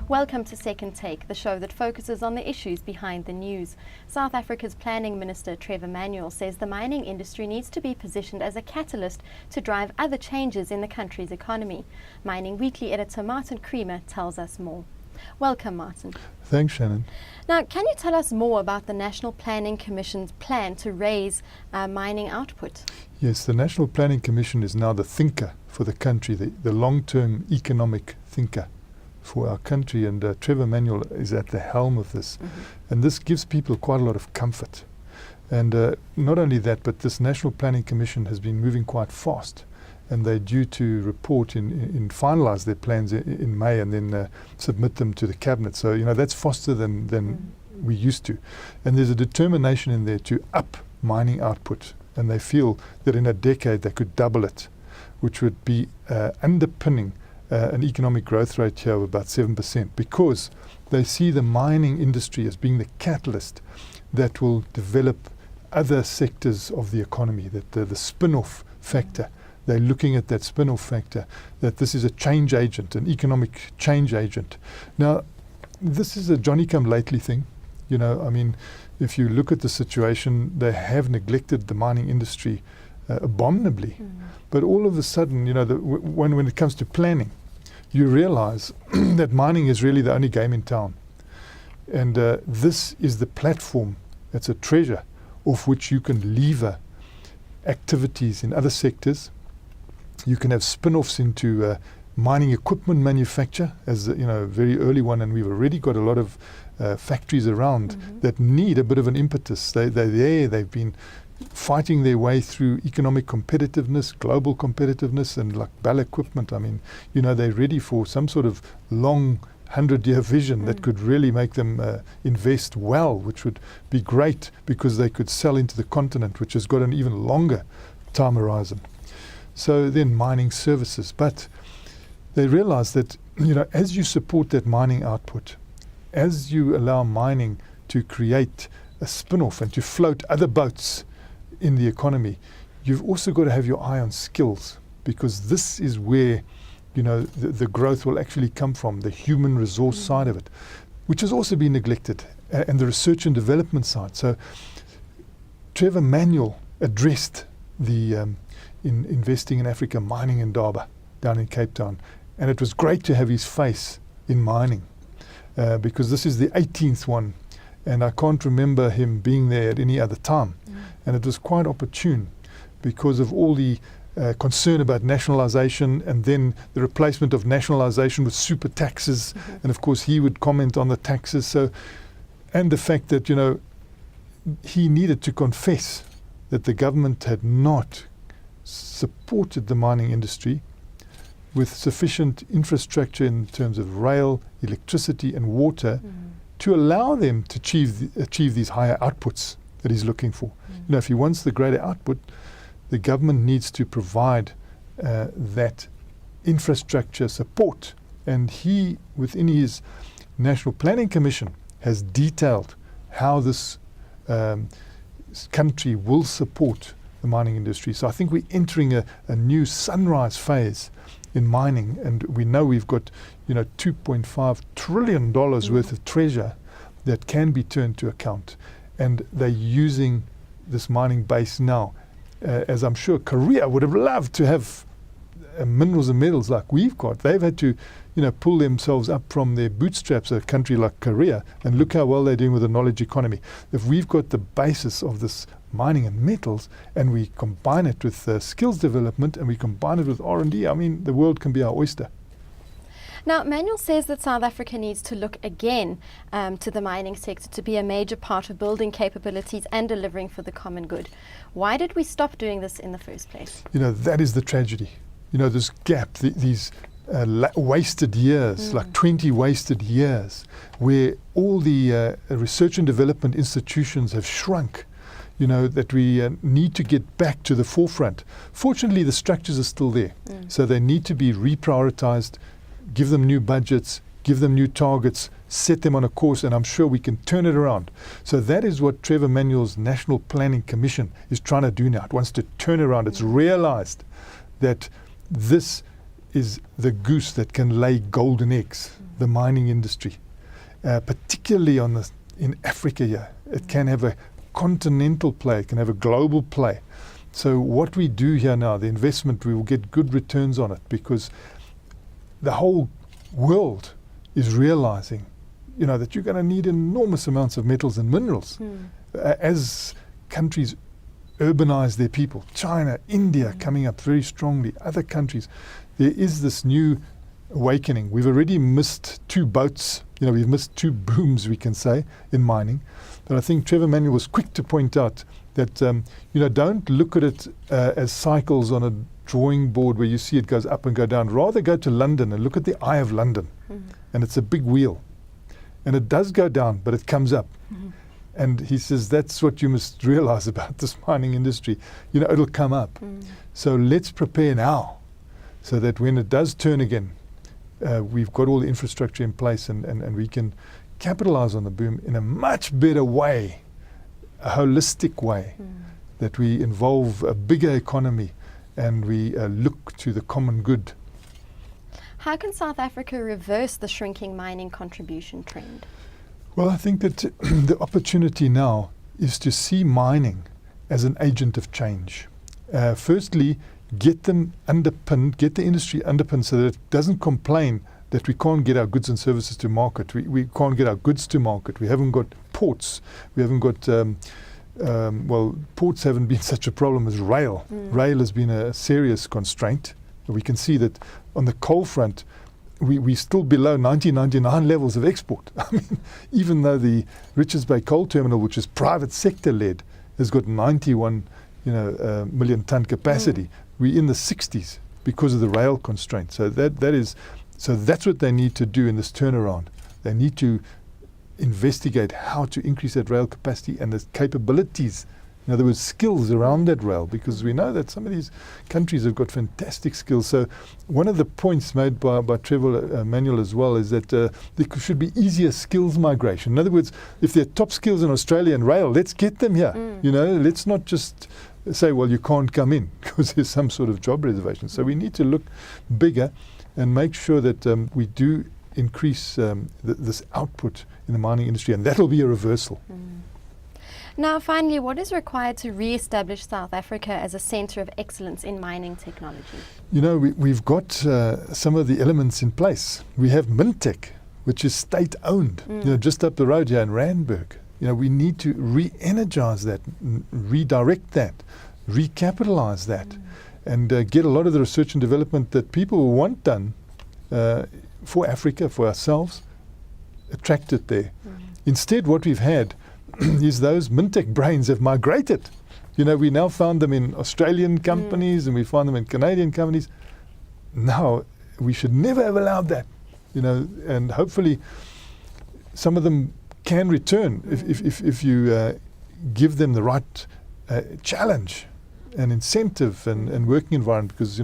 Welcome to Second Take, the show that focuses on the issues behind the news. South Africa's Planning Minister Trevor Manuel says the mining industry needs to be positioned as a catalyst to drive other changes in the country's economy. Mining Weekly editor Martin Creamer tells us more. Welcome, Martin. Thanks, Shannon. Now, can you tell us more about the National Planning Commission's plan to raise mining output? Yes, the National Planning Commission is now the thinker for the country, the long-term economic thinker for our country, and Trevor Manuel is at the helm of this. And this gives people quite a lot of comfort. And not only that, but this National Planning Commission has been moving quite fast, and they're due to report in finalise their plans in May and then submit them to the Cabinet. So, you know, that's faster than we used to. And there's a determination in there to up mining output, and they feel that in a decade they could double it, which would be underpinning an economic growth rate here of about 7%, because they see the mining industry as being the catalyst that will develop other sectors of the economy, that the spin-off factor. They're looking at that spin-off factor, that this is a change agent, an economic change agent. Now, this is a Johnny-come-lately thing. You know, I mean, if you look at the situation, they have neglected the mining industry abominably. But all of a sudden, you know, when it comes to planning, you realize that mining is really the only game in town. And this is the platform, it's a treasure, of which you can lever activities in other sectors. You can have spin-offs into mining equipment manufacture as a very early one, and we've already got a lot of factories around that need a bit of an impetus. They're there, they've been fighting their way through economic competitiveness, global competitiveness, and like Bell equipment. I mean, you know, they're ready for some sort of long 100-year vision that could really make them invest well, which would be great because they could sell into the continent, which has got an even longer time horizon. So then mining services. But they realize that, you know, as you support that mining output, as you allow mining to create a spin-off and to float other boats in the economy, you've also got to have your eye on skills, because this is where, you know, the growth will actually come from, the human resource side of it, which has also been neglected, and the research and development side. So Trevor Manuel addressed the in investing in Africa mining in Durban, down in Cape Town, and it was great to have his face in mining, because this is the 18th one, and I can't remember him being there at any other time. And it was quite opportune because of all the concern about nationalisation, and then the replacement of nationalisation with super taxes. And of course he would comment on the taxes. So, and the fact that, you know, he needed to confess that the government had not supported the mining industry with sufficient infrastructure in terms of rail, electricity and water to allow them to achieve these higher outputs that he's looking for. You know, if he wants the greater output, the government needs to provide that infrastructure support. And he, within his National Planning Commission, has detailed how this country will support the mining industry. So I think we're entering a new sunrise phase in mining, and we know we've got, you know, $2.5 trillion worth of treasure that can be turned to account. And they're using this mining base now, as I'm sure Korea would have loved to have minerals and metals like we've got. They've had to, you know, pull themselves up from their bootstraps, a country like Korea, and look how well they're doing with the knowledge economy. If we've got the basis of this mining and metals, and we combine it with skills development, and we combine it with R&D, I mean, the world can be our oyster. Now, Manuel says that South Africa needs to look again to the mining sector to be a major part of building capabilities and delivering for the common good. Why did we stop doing this in the first place? You know, that is the tragedy. You know, this gap, these wasted years, like 20 wasted years, where all the research and development institutions have shrunk. You know, that we need to get back to the forefront. Fortunately, the structures are still there. So they need to be reprioritized, give them new budgets, give them new targets, set them on a course, and I'm sure we can turn it around. So that is what Trevor Manuel's National Planning Commission is trying to do now. It wants to turn around. It's realized that this is the goose that can lay golden eggs, the mining industry, particularly in Africa here. It can have a continental play, it can have a global play. So what we do here now, the investment, we will get good returns on it, because the whole world is realizing, that you're going to need enormous amounts of metals and minerals as countries urbanize their people. China, India coming up very strongly, other countries. There is this new awakening. We've already missed 2 boats, we've missed 2 booms, we can say, in mining. But I think Trevor Manuel was quick to point out that, don't look at it as cycles on a drawing board where you see it goes up and go down. Rather go to London and look at the Eye of London. And it's a big wheel. And it does go down, but it comes up. And he says that's what you must realize about this mining industry. It'll come up. So let's prepare now, so that when it does turn again, we've got all the infrastructure in place, and we can capitalize on the boom in a much better way, a holistic way, that we involve a bigger economy and we look to the common good. How can South Africa reverse the shrinking mining contribution trend? Well, I think that the opportunity now is to see mining as an agent of change. Firstly, get them underpinned, get the industry underpinned so that it doesn't complain that we can't get our goods and services to market. We can't get our goods to market. We haven't got ports. We haven't got, ports haven't been such a problem as rail. Rail has been a serious constraint. We can see that on the coal front, we're still below 1999 levels of export. I mean, even though the Richards Bay Coal Terminal, which is private sector led, has got 91 million ton capacity, we're in the 60s because of the rail constraint. So that's what they need to do in this turnaround. They need to investigate how to increase that rail capacity and the capabilities, in other words, skills around that rail, because we know that some of these countries have got fantastic skills. So one of the points made by Trevor Manuel as well is that there should be easier skills migration. In other words, if there are top skills in Australia and rail, let's get them here. Let's not just say, well, you can't come in because there's some sort of job reservation. So we need to look bigger and make sure that we do increase this output in the mining industry, and that'll be a reversal. Now, finally, what is required to re-establish South Africa as a centre of excellence in mining technology? We've got some of the elements in place. We have Mintech, which is state-owned, just up the road here in Randburg. We need to re-energize that, redirect that, recapitalize that, and get a lot of the research and development that people want done for Africa, for ourselves, attracted there. Instead, what we've had is those Mintech brains have migrated. We now found them in Australian companies and we find them in Canadian companies. Now, we should never have allowed that, and hopefully some of them can return if you give them the right challenge and incentive and working environment, because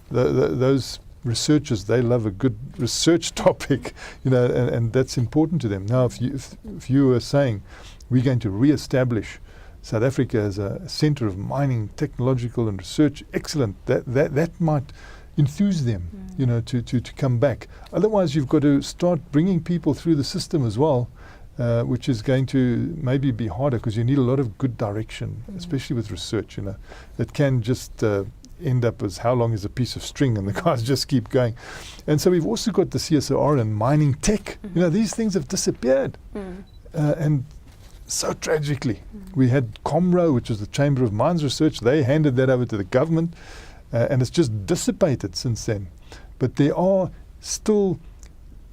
those researchers, they love a good research topic, and that's important to them. Now, if you are saying we're going to re-establish South Africa as a centre of mining, technological and research excellence, that might enthuse them, to come back. Otherwise, you've got to start bringing people through the system as well, which is going to maybe be harder because you need a lot of good direction, especially with research. It can just end up as how long is a piece of string, and the guys just keep going. And so we've also got the CSR and mining tech. These things have disappeared, and so tragically. We had COMRO, which is the Chamber of Mines Research. They handed that over to the government, and it's just dissipated since then. But there are still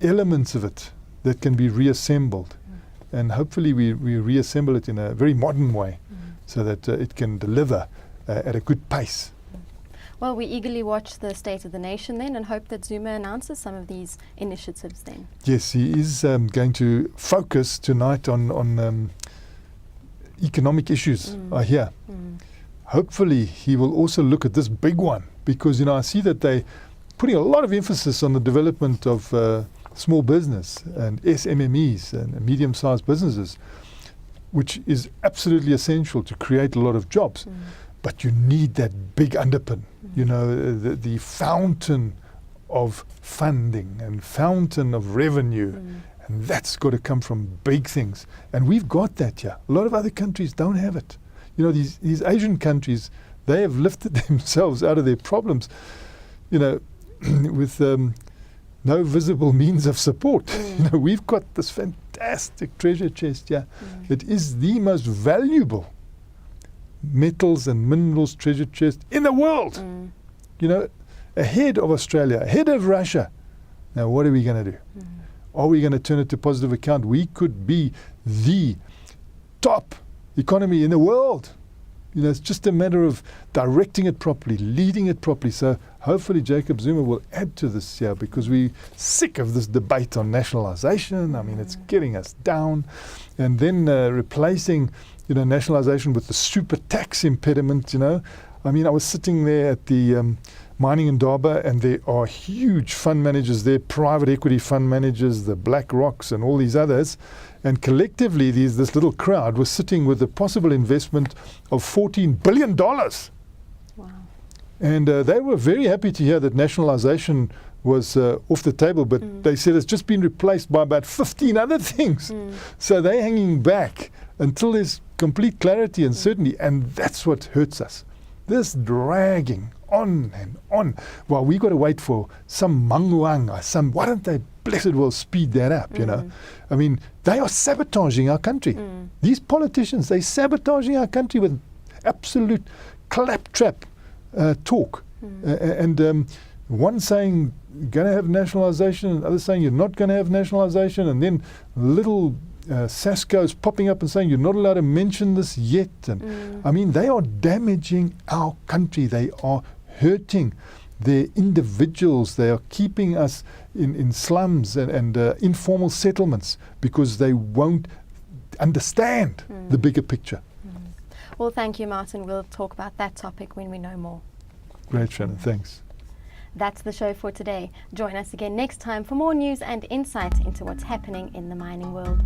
elements of it that can be reassembled, and hopefully we reassemble it in a very modern way, so that it can deliver at a good pace. Well, we eagerly watch the State of the Nation then and hope that Zuma announces some of these initiatives then. Yes, he is going to focus tonight on economic issues, I hear. Hopefully he will also look at this big one, because I see that they're putting a lot of emphasis on the development of small business and SMMEs and medium-sized businesses, which is absolutely essential to create a lot of jobs. But you need that big underpin, you know, the fountain of funding and fountain of revenue. And that's got to come from big things. And we've got that here. A lot of other countries don't have it. You know, these Asian countries, they have lifted themselves out of their problems, you know, with no visible means of support. You know, we've got this fantastic treasure chest here. It is the most valuable metals and minerals treasure chest in the world. You know, ahead of Australia, ahead of Russia. Now, what are we going to do? Are we going to turn it to positive account? We could be the top economy in the world. You know, it's just a matter of directing it properly, leading it properly. So hopefully Jacob Zuma will add to this here, because we're sick of this debate on nationalisation. I mean, it's getting us down. And then replacing, you know, nationalisation with the super tax impediment, you know. I mean, I was sitting there at the Mining in Indaba, and there are huge fund managers there, private equity fund managers, the Black Rocks and all these others. And collectively, this little crowd was sitting with a possible investment of $14 billion. Wow. And they were very happy to hear that nationalisation was off the table, but they said it's just been replaced by about 15 other things. So they're hanging back until there's complete clarity and certainty, and that's what hurts us. This dragging on and on. Well, we got to wait for some manguang, why don't they, blessed will, speed that up, you know? I mean, they are sabotaging our country. These politicians, they're sabotaging our country with absolute claptrap talk. And one saying, going to have nationalisation, and others saying, you're not going to have nationalisation, and then little Sasco's popping up and saying you're not allowed to mention this yet. And I mean, they are damaging our country. They are hurting their individuals. They are keeping us in slums and informal settlements because they won't understand the bigger picture. Well, thank you, Martin. We'll talk about that topic when we know more. Great, Shannon. Thanks. That's the show for today. Join us again next time for more news and insight into what's happening in the mining world.